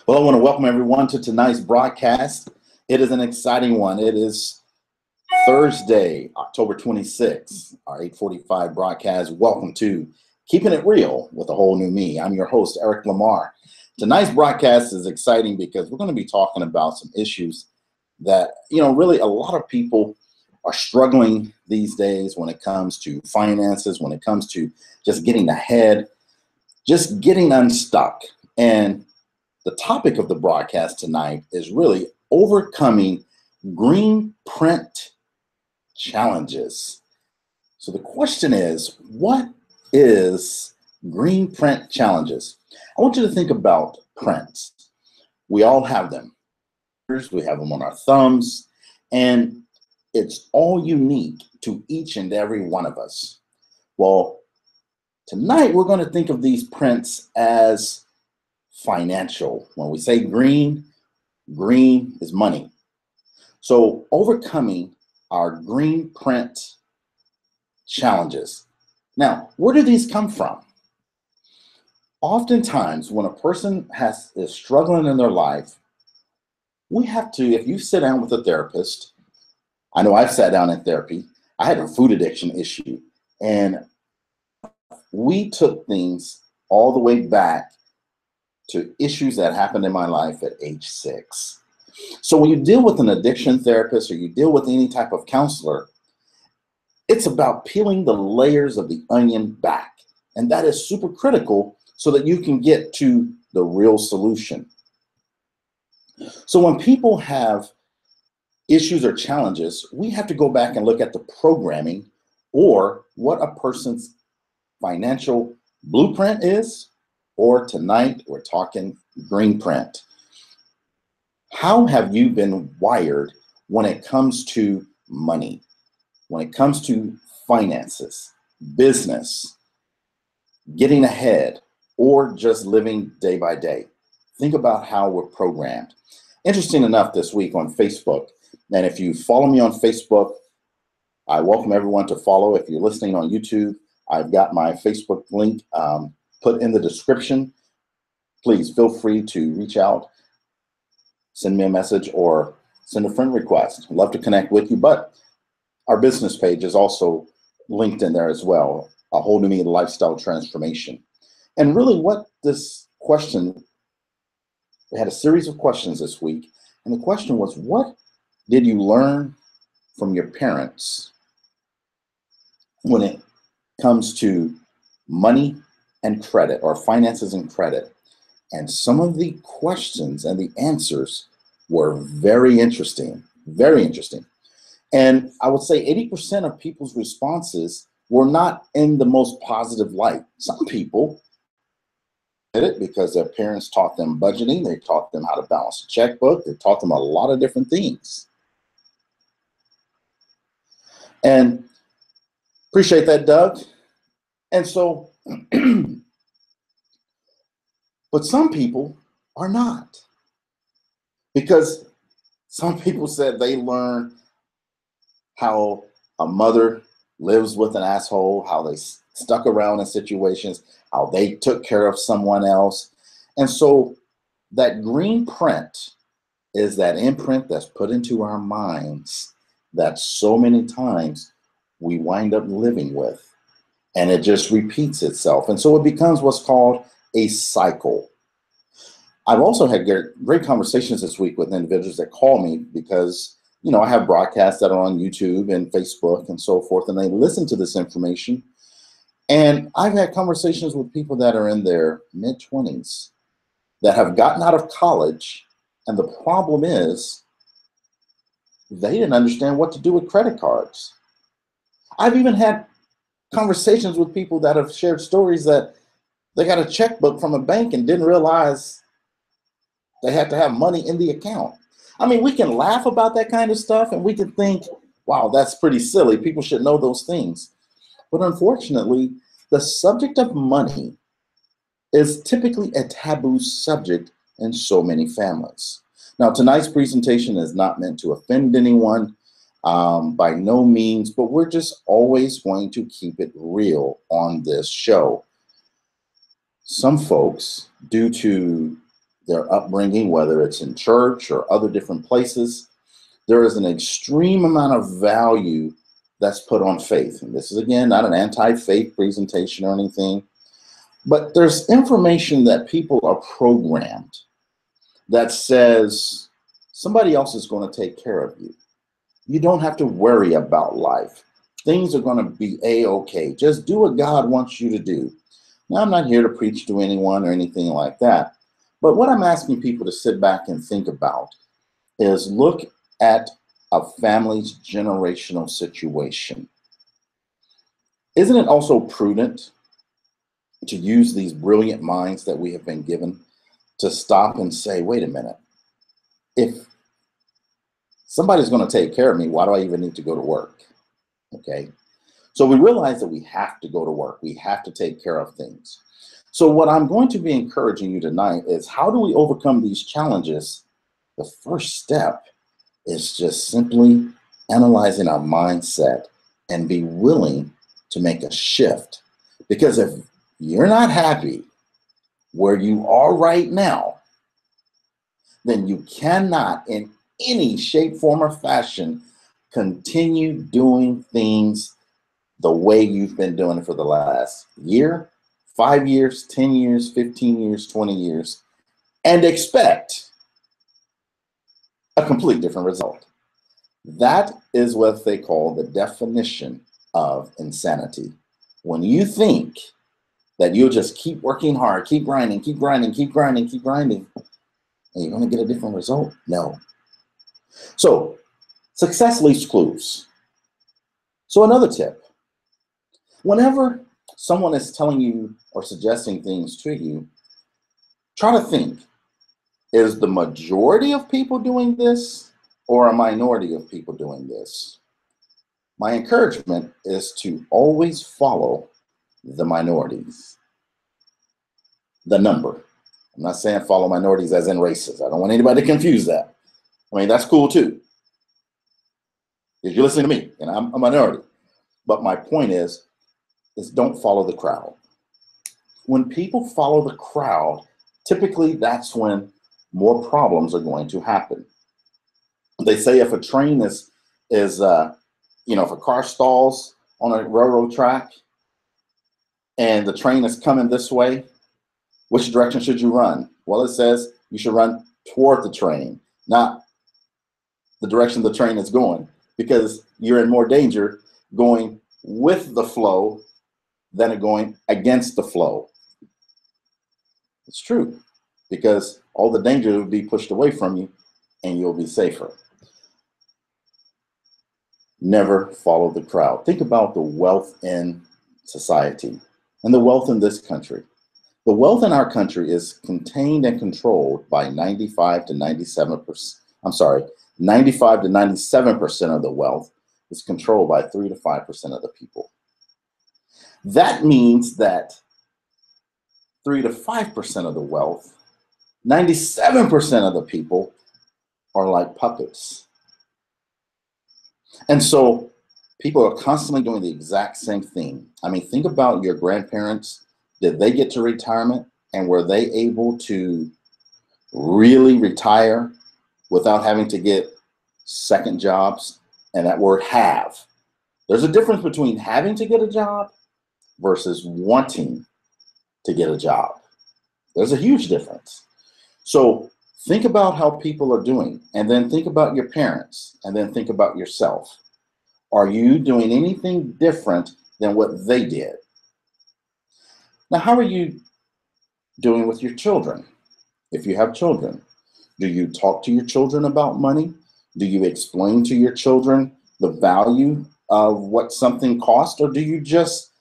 Well, I want to welcome everyone to tonight's broadcast. It is an exciting one. It is Thursday, October 26th, our 8:45 broadcast. Welcome to Keeping It Real with a Whole New Me. I'm your host, ericlamar. Tonight's broadcast is exciting because we're going to be talking about some issues that, really a lot of people are struggling these days when it comes to finances, when it comes to just getting ahead, just getting unstuck. And the topic of the broadcast tonight is really overcoming green print challenges. So the question is, what is green print challenges? I want you to think about prints. We all have them. We have them on our thumbs, and it's all unique to each and every one of us. Well, tonight we're going to think of these prints as financial. When we say green, green is money. So overcoming our green print challenges. Now, where do these come from? Oftentimes, when a person is struggling in their life, we have to, if you sit down with a therapist, I know I've sat down in therapy, I had a food addiction issue, and we took things all the way back to issues that happened in my life at age 6. So when you deal with an addiction therapist or you deal with any type of counselor, it's about peeling the layers of the onion back. And that is super critical so that you can get to the real solution. So when people have issues or challenges, we have to go back and look at the programming or what a person's financial blueprint is, or tonight we're talking green print. How have you been wired when it comes to money, when it comes to finances, business, getting ahead, or just living day by day? Think about how we're programmed. Interesting enough, this week on Facebook, and if you follow me on Facebook, I welcome everyone to follow. If you're listening on YouTube, I've got my Facebook link put in the description. Please feel free to reach out, send me a message, or send a friend request. I'd love to connect with you, but our business page is also linked in there as well, A Whole New Me Lifestyle Transformation. And really what this question, we had a series of questions this week, and the question was, what did you learn from your parents when it comes to money and credit, or finances and credit? And some of the questions and the answers were very interesting, very interesting. And I would say 80% of people's responses were not in the most positive light. Some people did it because their parents taught them budgeting, they taught them how to balance a checkbook, they taught them a lot of different things. And appreciate that, Doug. And so, but some people are not. Because some people said they learned how a mother lives with an asshole, how they stuck around in situations, how they took care of someone else. And so that green print is that imprint that's put into our minds that so many times we wind up living with. And it just repeats itself. And so it becomes what's called a cycle. I've also had great conversations this week with individuals that call me because, I have broadcasts that are on YouTube and Facebook and so forth, and they listen to this information. And I've had conversations with people that are in their mid-20s that have gotten out of college, and the problem is they didn't understand what to do with credit cards. I've even had conversations with people that have shared stories that they got a checkbook from a bank and didn't realize they had to have money in the account. I mean, we can laugh about that kind of stuff and we can think, wow, that's pretty silly. People should know those things. But unfortunately, the subject of money is typically a taboo subject in so many families. Now, tonight's presentation is not meant to offend anyone by no means, but we're just always going to keep it real on this show. Some folks, due to their upbringing, whether it's in church or other different places, there is an extreme amount of value that's put on faith. And this is, again, not an anti-faith presentation or anything, but there's information that people are programmed that says somebody else is going to take care of you. You don't have to worry about life. Things are going to be a-okay. Just do what God wants you to do. Now, I'm not here to preach to anyone or anything like that, but what I'm asking people to sit back and think about is look at a family's generational situation. Isn't it also prudent to use these brilliant minds that we have been given to stop and say, wait a minute, if somebody's going to take care of me, why do I even need to go to work? Okay. So we realize that we have to go to work. We have to take care of things. So what I'm going to be encouraging you tonight is, how do we overcome these challenges? The first step is just simply analyzing our mindset and be willing to make a shift. Because if you're not happy where you are right now, then you cannot in any shape, form, or fashion continue doing things the way you've been doing it for the last year, 5 years, 10 years, 15 years, 20 years, and expect a complete different result. That is what they call the definition of insanity. When you think that you'll just keep working hard, keep grinding, keep grinding, keep grinding, keep grinding, and you're going to get a different result? No. So, success leaves clues. So another tip, whenever someone is telling you or suggesting things to you, try to think, is the majority of people doing this or a minority of people doing this? My encouragement is to always follow the minorities, the number. I'm not saying follow minorities as in races. I don't want anybody to confuse that. I mean, that's cool too, if you're listening to me, and I'm a minority. But my point is don't follow the crowd. When people follow the crowd, typically that's when more problems are going to happen. They say if a train if a car stalls on a railroad track and the train is coming this way, which direction should you run? Well, it says you should run toward the train, not the direction the train is going, because you're in more danger going with the flow than going against the flow. It's true, because all the danger will be pushed away from you and you'll be safer. Never follow the crowd. Think about the wealth in society and the wealth in this country. The wealth in our country is contained and controlled by 95 to 97%. 95 to 97% of the wealth is controlled by 3 to 5% of the people. That means that 3 to 5% of the wealth, 97% of the people are like puppets. And so people are constantly doing the exact same thing. I mean, think about your grandparents. Did they get to retirement, and were they able to really retire without having to get second jobs? And that word have. There's a difference between having to get a job versus wanting to get a job. There's a huge difference. So think about how people are doing, and then think about your parents, and then think about yourself. Are you doing anything different than what they did? Now, how are you doing with your children? If you have children, do you talk to your children about money? Do you explain to your children the value of what something costs, or do you just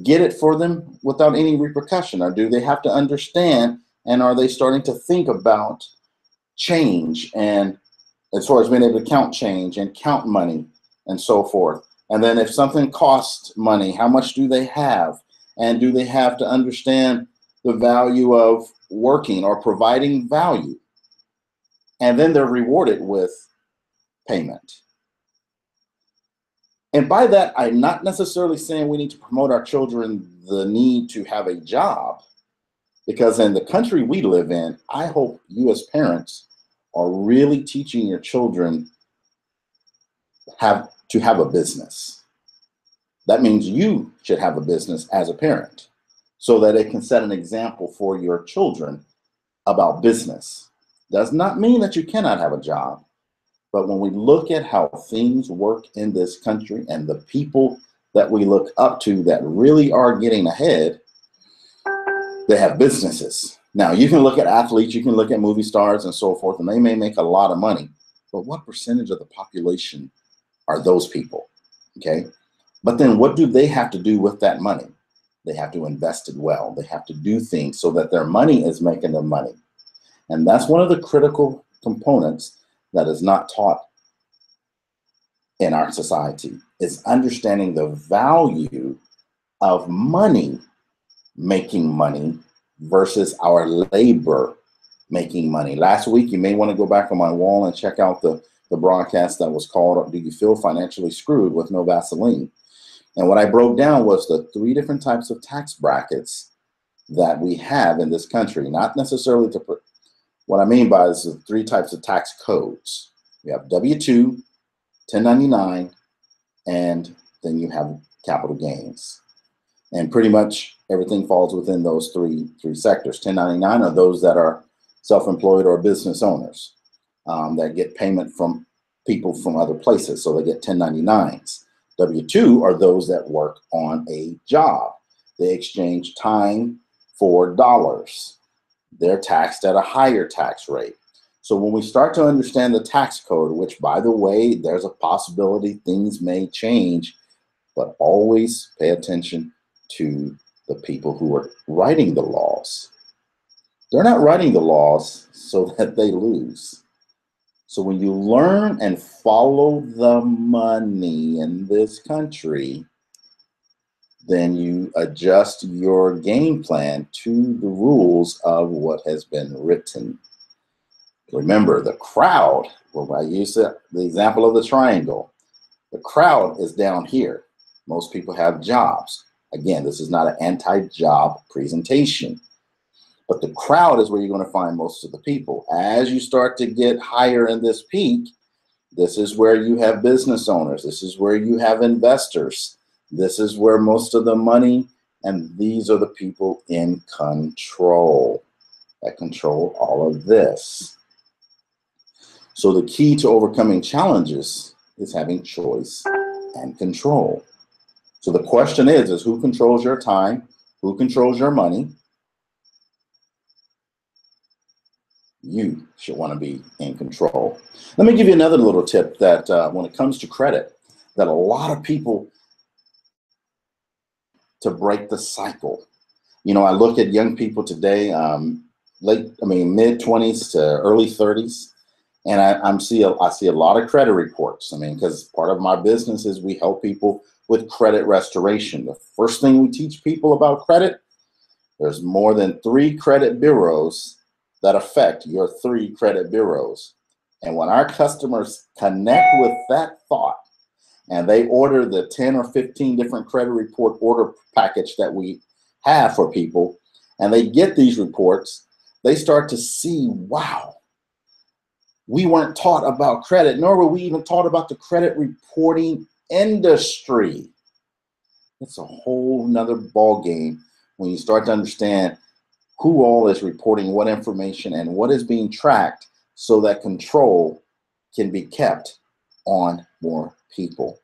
get it for them without any repercussion? Or do they have to understand, and are they starting to think about change, and as far as being able to count change and count money and so forth? And then if something costs money, how much do they have? And do they have to understand the value of working or providing value? And then they're rewarded with payment. And by that, I'm not necessarily saying we need to promote our children the need to have a job, Because in the country we live in, I hope you as parents are really teaching your children to have a business. That means you should have a business as a parent so that it can set an example for your children about business. Does not mean that you cannot have a job, but when we look at how things work in this country and the people that we look up to that really are getting ahead, they have businesses. Now, you can look at athletes, you can look at movie stars and so forth, and they may make a lot of money, but what percentage of the population are those people? Okay. But then what do they have to do with that money? They have to invest it well. They have to do things so that their money is making them money. And that's one of the critical components that is not taught in our society, is understanding the value of money making money versus our labor making money. Last week, you may want to go back on my wall and check out the broadcast that was called, Do You Feel Financially Screwed with No Vaseline? And what I broke down was the 3 different types of tax brackets that we have in this country. Not necessarily to put, what I mean by this is 3 types of tax codes. You have W-2, 1099, and then you have capital gains. And pretty much everything falls within those three sectors. 1099 are those that are self-employed or business owners that get payment from people from other places, so they get 1099s. W-2 are those that work on a job. They exchange time for dollars. They're taxed at a higher tax rate. So when we start to understand the tax code, which, by the way, there's a possibility things may change, but always pay attention to the people who are writing the laws. They're not writing the laws so that they lose. So when you learn and follow the money in this country, then you adjust your game plan to the rules of what has been written. Remember, the crowd, well, I use the example of the triangle. The crowd is down here. Most people have jobs. Again, this is not an anti-job presentation, but the crowd is where you're going to find most of the people. As you start to get higher in this peak, this is where you have business owners. This is where you have investors. This is where most of the money, and these are the people in control that control all of this. So the key to overcoming challenges is having choice and control. So the question is who controls your time? Who controls your money? You should want to be in control. Let me give you another little tip that when it comes to credit, that a lot of people, to break the cycle. You know, I look at young people today, mid-20s to early 30s, and I see a lot of credit reports. I mean, because part of my business is we help people with credit restoration. The first thing we teach people about credit, there's more than 3 credit bureaus that affect your 3 credit bureaus. And when our customers connect with that thought and they order the 10 or 15 different credit report order package that we have for people, and they get these reports, they start to see, wow, we weren't taught about credit, nor were we even taught about the credit reporting industry. It's a whole nother ball game when you start to understand who all is reporting what information and what is being tracked so that control can be kept on more people.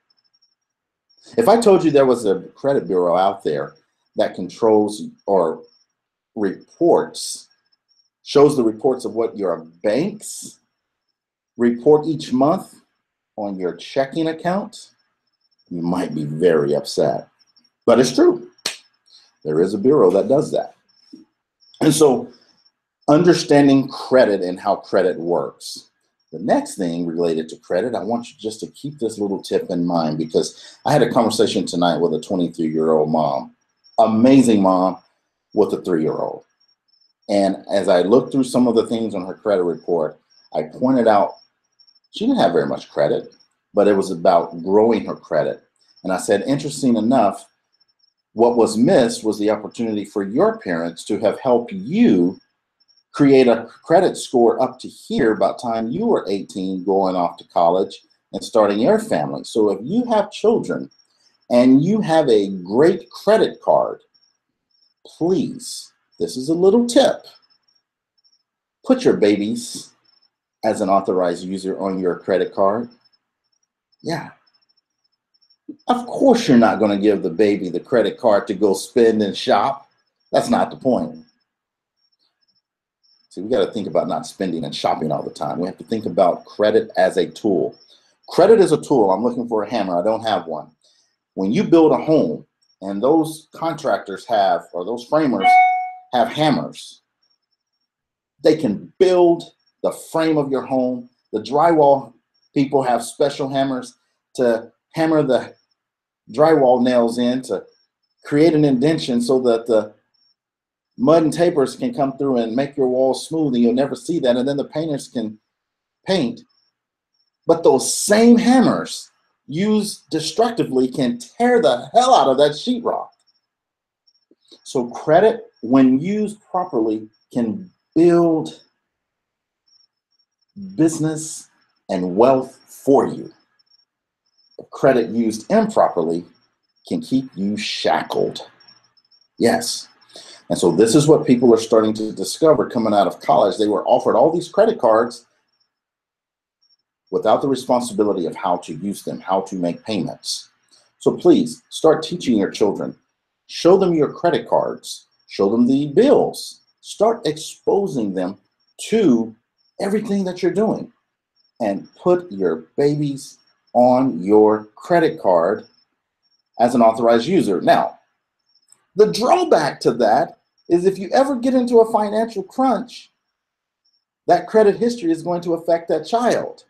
If I told you there was a credit bureau out there that controls or reports, shows the reports of what your banks report each month on your checking account, you might be very upset. But it's true. There is a bureau that does that. And so understanding credit and how credit works. The next thing related to credit, I want you just to keep this little tip in mind, because I had a conversation tonight with a 23-year-old mom, amazing mom with a 3-year-old. And as I looked through some of the things on her credit report, I pointed out she didn't have very much credit, but it was about growing her credit. And I said, interesting enough, What was missed was the opportunity for your parents to have helped you create a credit score up to here by the time you were 18, going off to college and starting your family. So if you have children and you have a great credit card, please, this is a little tip, put your babies as an authorized user on your credit card. Yeah. Of course you're not going to give the baby the credit card to go spend and shop. That's not the point. See, we got to think about not spending and shopping all the time. We have to think about credit as a tool. Credit is a tool. I'm looking for a hammer. I don't have one. When you build a home and those contractors have, or those framers have hammers, they can build the frame of your home. The drywall people have special hammers to hammer the drywall nails in to create an indentation so that the mud and tapers can come through and make your walls smooth, and you'll never see that. And then the painters can paint. But those same hammers used destructively can tear the hell out of that sheetrock. So credit, when used properly, can build business and wealth for you. Credit used improperly can keep you shackled. Yes. And so this is what people are starting to discover coming out of college. They were offered all these credit cards without the responsibility of how to use them, how to make payments. So please start teaching your children. Show them your credit cards. Show them the bills. Start exposing them to everything that you're doing. And put your babies on your credit card as an authorized user. Now, the drawback to that is if you ever get into a financial crunch, that credit history is going to affect that child.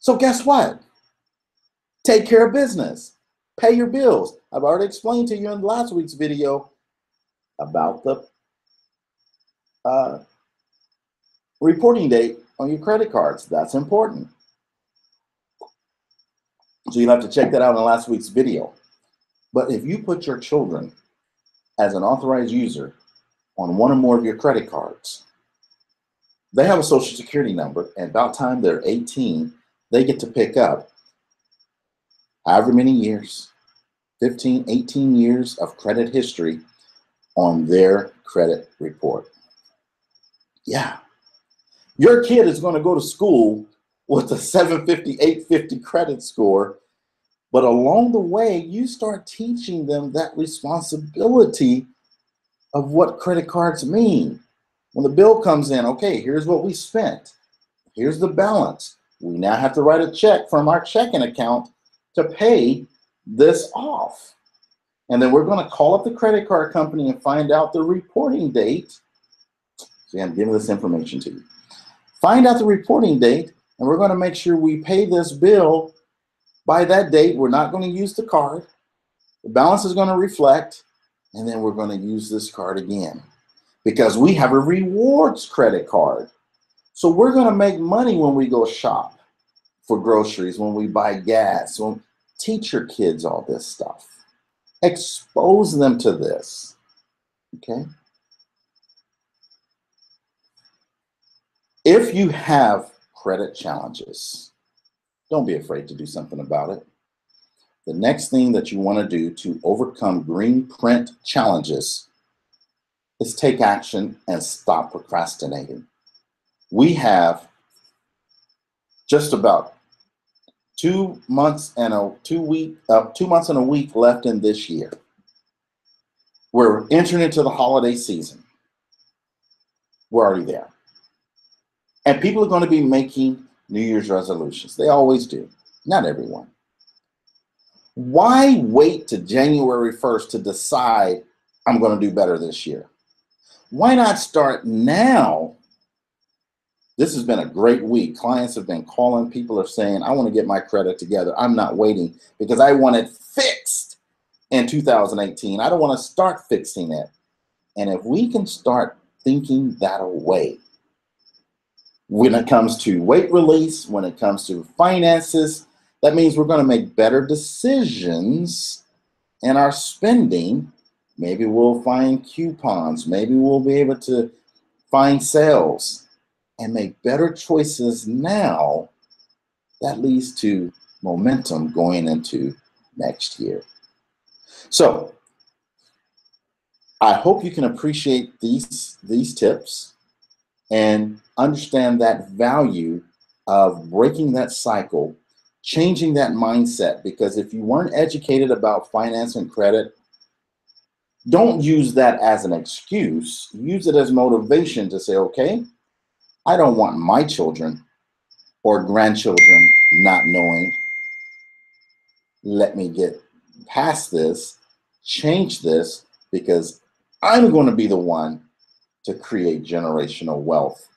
So guess what? Take care of business. Pay your bills. I've already explained to you in last week's video about the reporting date on your credit cards. That's important. So you'll have to check that out in last week's video. But if you put your children as an authorized user on one or more of your credit cards, they have a social security number, and about time they're 18, they get to pick up however many years, 15, 18 years of credit history on their credit report. Yeah. Your kid is going to go to school with a 750, 850 credit score, but along the way, you start teaching them that responsibility of what credit cards mean. When the bill comes in, okay, here's what we spent. Here's the balance. We now have to write a check from our checking account to pay this off. And then we're going to call up the credit card company and find out the reporting date. See, I'm giving this information to you. Find out the reporting date, and we're going to make sure we pay this bill by that date. We're not going to use the card. The balance is going to reflect, and then we're going to use this card again because we have a rewards credit card. So we're going to make money when we go shop for groceries, when we buy gas. So teach your kids all this stuff. Expose them to this, okay? If you have credit challenges, don't be afraid to do something about it. The next thing that you want to do to overcome green print challenges is take action and stop procrastinating. We have just about 2 months and a week left in this year. We're entering into the holiday season. We're already there. And people are going to be making New Year's resolutions. They always do. Not everyone. Why wait to January 1st to decide I'm going to do better this year? Why not start now? This has been a great week. Clients have been calling. People are saying, I want to get my credit together. I'm not waiting because I want it fixed in 2018. I don't want to start fixing it. And if we can start thinking that away, when it comes to weight release, when it comes to finances, that means we're going to make better decisions And our spending, maybe we'll find coupons, maybe we'll be able to find sales and make better choices now. That leads to momentum going into next year. So I hope you can appreciate these tips and understand that value of breaking that cycle, changing that mindset, because if you weren't educated about finance and credit, don't use that as an excuse. Use it as motivation to say, okay, I don't want my children or grandchildren not knowing. Let me get past this, change this, because I'm going to be the one to create generational wealth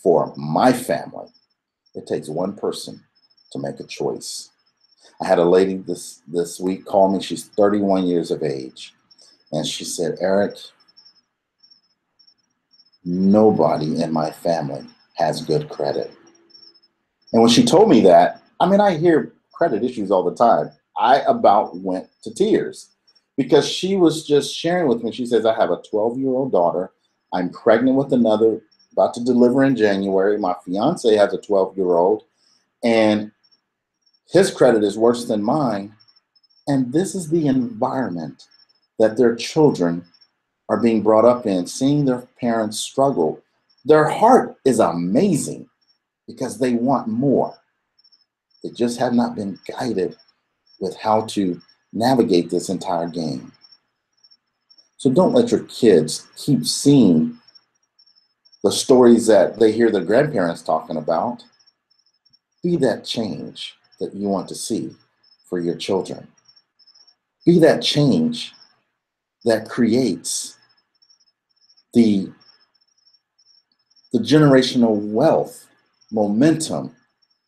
for my family. It takes one person to make a choice. I had a lady this week call me. She's 31 years of age. And she said, Eric, nobody in my family has good credit. And when she told me that, I mean, I hear credit issues all the time. I about went to tears because she was just sharing with me. She says, I have a 12-year-old daughter. I'm pregnant with another, about to deliver in January. My fiance has a 12-year-old, and his credit is worse than mine. And this is the environment that their children are being brought up in, seeing their parents struggle. Their heart is amazing because they want more. They just have not been guided with how to navigate this entire game. So don't let your kids keep seeing the stories that they hear their grandparents talking about. Be that change that you want to see for your children. Be that change that creates the generational wealth, momentum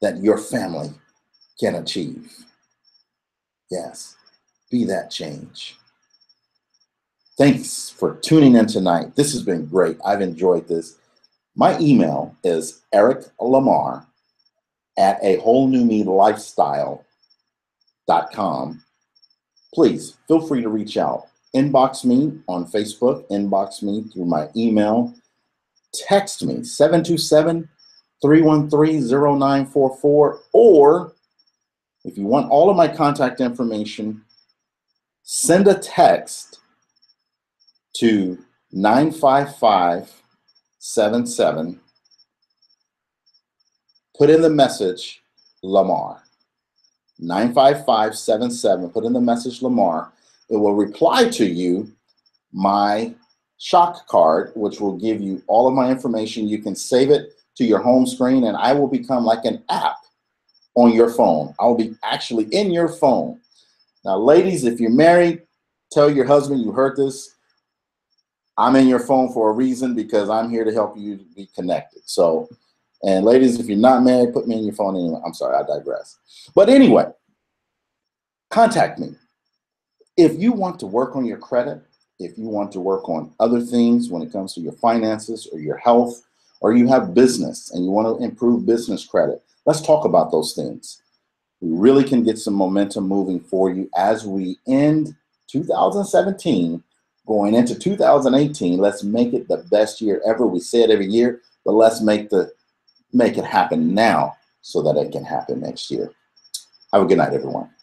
that your family can achieve. Yes, be that change. Thanks for tuning in tonight. This has been great. I've enjoyed this. My email is ericlamar@awholenewmelifestyle.com. Please feel free to reach out. Inbox me on Facebook, inbox me through my email. Text me 727-313-0944, or if you want all of my contact information, send a text to 95577. Put in the message Lamar. 95577. Put in the message Lamar. It will reply to you my shock card, which will give you all of my information. You can save it to your home screen, and I will become like an app on your phone. I'll be actually in your phone. Now, ladies, if you're married, tell your husband you heard this. I'm in your phone for a reason, because I'm here to help you be connected. So, and ladies, if you're not married, put me in your phone anyway. I'm sorry, I digress. But anyway, contact me. If you want to work on your credit, if you want to work on other things when it comes to your finances or your health, or you have business and you want to improve business credit, let's talk about those things. We really can get some momentum moving for you as we end 2017, going into 2018. Let's make it the best year ever. We say it every year, but let's make it happen now so that it can happen next year. Have a good night, everyone.